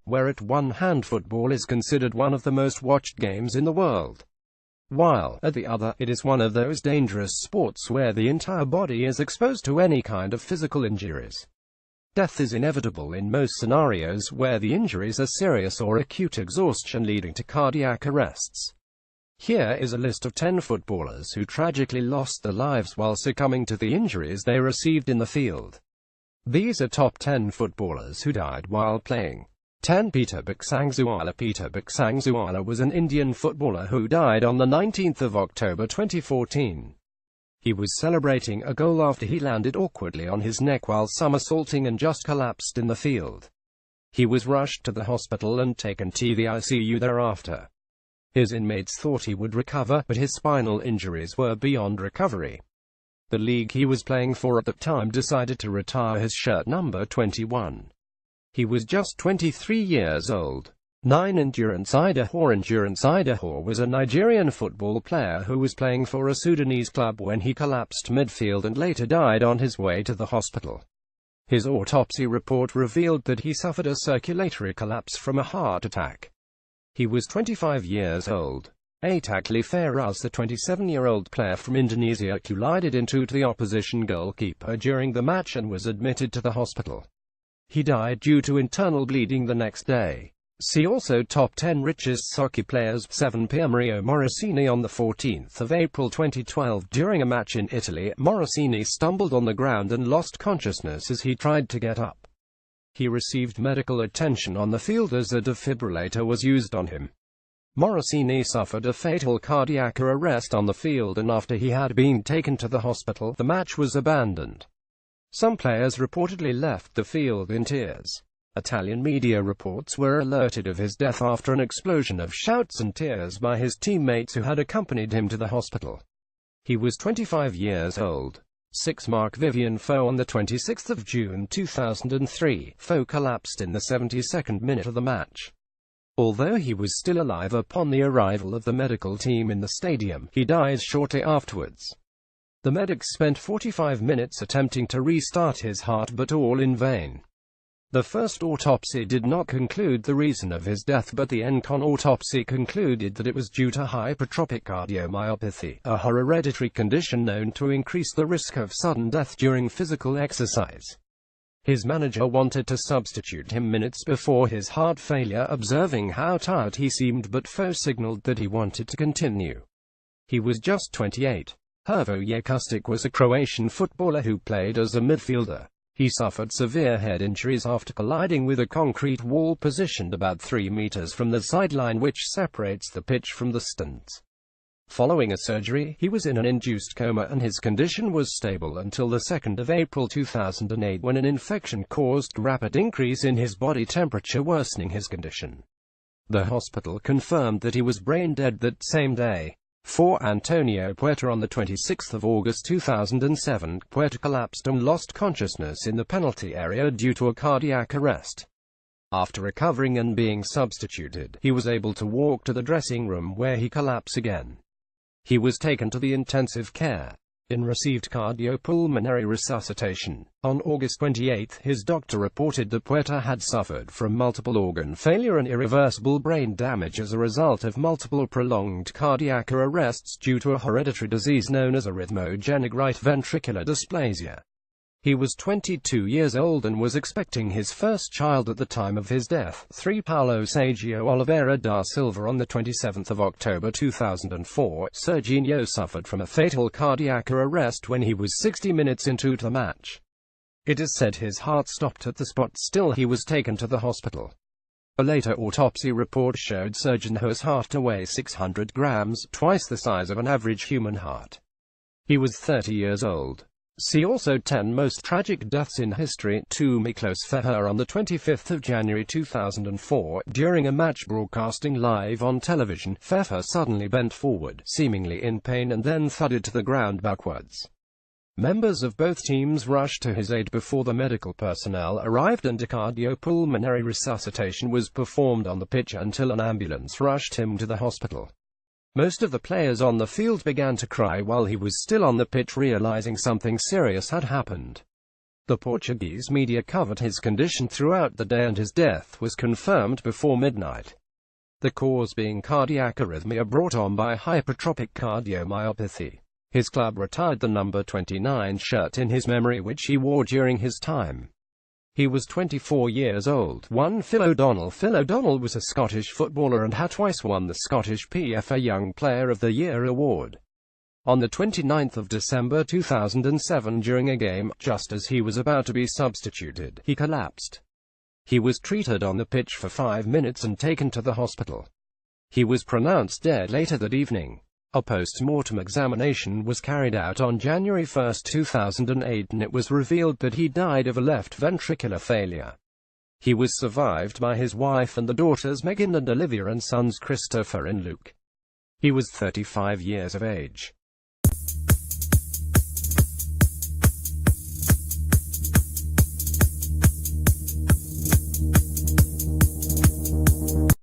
where at one hand football is considered one of the most watched games in the world, while, at the other, it is one of those dangerous sports where the entire body is exposed to any kind of physical injuries. Death is inevitable in most scenarios where the injuries are serious or acute exhaustion leading to cardiac arrests. Here is a list of 10 footballers who tragically lost their lives while succumbing to the injuries they received in the field. These are top 10 footballers who died while playing. 10. Peter Baksangzuala. Peter Baksangzuala was an Indian footballer who died on the 19th of October 2014. He was celebrating a goal after he landed awkwardly on his neck while somersaulting and just collapsed in the field. He was rushed to the hospital and taken to the ICU thereafter. His inmates thought he would recover, but his spinal injuries were beyond recovery. The league he was playing for at the time decided to retire his shirt number 21. He was just 23 years old. 9. Endurance Idahor. Endurance Idahor was a Nigerian football player who was playing for a Sudanese club when he collapsed midfield and later died on his way to the hospital. His autopsy report revealed that he suffered a circulatory collapse from a heart attack. He was 25 years old. Tragically, Faraz, the 27-year-old player from Indonesia, collided into the opposition goalkeeper during the match and was admitted to the hospital. He died due to internal bleeding the next day. See also Top 10 Richest Soccer Players. 7. Piermario Morosini. On the 14th of April 2012, during a match in Italy, Morosini stumbled on the ground and lost consciousness as he tried to get up. He received medical attention on the field as a defibrillator was used on him. Morosini suffered a fatal cardiac arrest on the field, and after he had been taken to the hospital, the match was abandoned. Some players reportedly left the field in tears. Italian media reports were alerted of his death after an explosion of shouts and tears by his teammates who had accompanied him to the hospital. He was 25 years old. 6. Marc-Vivien Foé. On the 26th of June 2003, Foé collapsed in the 72nd minute of the match. Although he was still alive upon the arrival of the medical team in the stadium, he died shortly afterwards. The medics spent 45 minutes attempting to restart his heart, but all in vain. The first autopsy did not conclude the reason of his death, but the second autopsy concluded that it was due to hypertrophic cardiomyopathy, a hereditary condition known to increase the risk of sudden death during physical exercise. His manager wanted to substitute him minutes before his heart failure, observing how tired he seemed, but Foé signaled that he wanted to continue. He was just 28. Hrvoje Kustic was a Croatian footballer who played as a midfielder. He suffered severe head injuries after colliding with a concrete wall positioned about 3 meters from the sideline which separates the pitch from the stands. Following a surgery, he was in an induced coma and his condition was stable until the 2nd of April 2008 when an infection caused rapid increase in his body temperature, worsening his condition. The hospital confirmed that he was brain dead that same day. 4. Antonio Puerta. On the 26th of August 2007, Puerta collapsed and lost consciousness in the penalty area due to a cardiac arrest. After recovering and being substituted, he was able to walk to the dressing room where he collapsed again. He was taken to the intensive care and received cardiopulmonary resuscitation. On August 28, his doctor reported that Puerta had suffered from multiple organ failure and irreversible brain damage as a result of multiple prolonged cardiac arrests due to a hereditary disease known as arrhythmogenic right ventricular dysplasia. He was 22 years old and was expecting his first child at the time of his death. 3. Paulo Sergio Oliveira da Silva. On the 27th of October 2004, Serginho suffered from a fatal cardiac arrest when he was 60 minutes into the match. It is said his heart stopped at the spot, still he was taken to the hospital. A later autopsy report showed Serginho's heart to weigh 600 grams, twice the size of an average human heart. He was 30 years old. See also 10 Most Tragic Deaths in History. 2. Miklos Feher. On the 25th of January 2004, during a match broadcasting live on television, Feher suddenly bent forward, seemingly in pain, and then thudded to the ground backwards. Members of both teams rushed to his aid before the medical personnel arrived, and a cardiopulmonary resuscitation was performed on the pitch until an ambulance rushed him to the hospital. Most of the players on the field began to cry while he was still on the pitch, realizing something serious had happened. The Portuguese media covered his condition throughout the day and his death was confirmed before midnight. The cause being cardiac arrhythmia brought on by hypertrophic cardiomyopathy. His club retired the number 29 shirt in his memory which he wore during his time. He was 24 years old. 1. Phil O'Donnell. Phil O'Donnell was a Scottish footballer and had twice won the Scottish PFA Young Player of the Year award. On the 29th of December 2007 during a game, just as he was about to be substituted, he collapsed. He was treated on the pitch for 5 minutes and taken to the hospital. He was pronounced dead later that evening. A post-mortem examination was carried out on January 1, 2008 and it was revealed that he died of a left ventricular failure. He was survived by his wife and the daughters Megan and Olivia and sons Christopher and Luke. He was 35 years of age.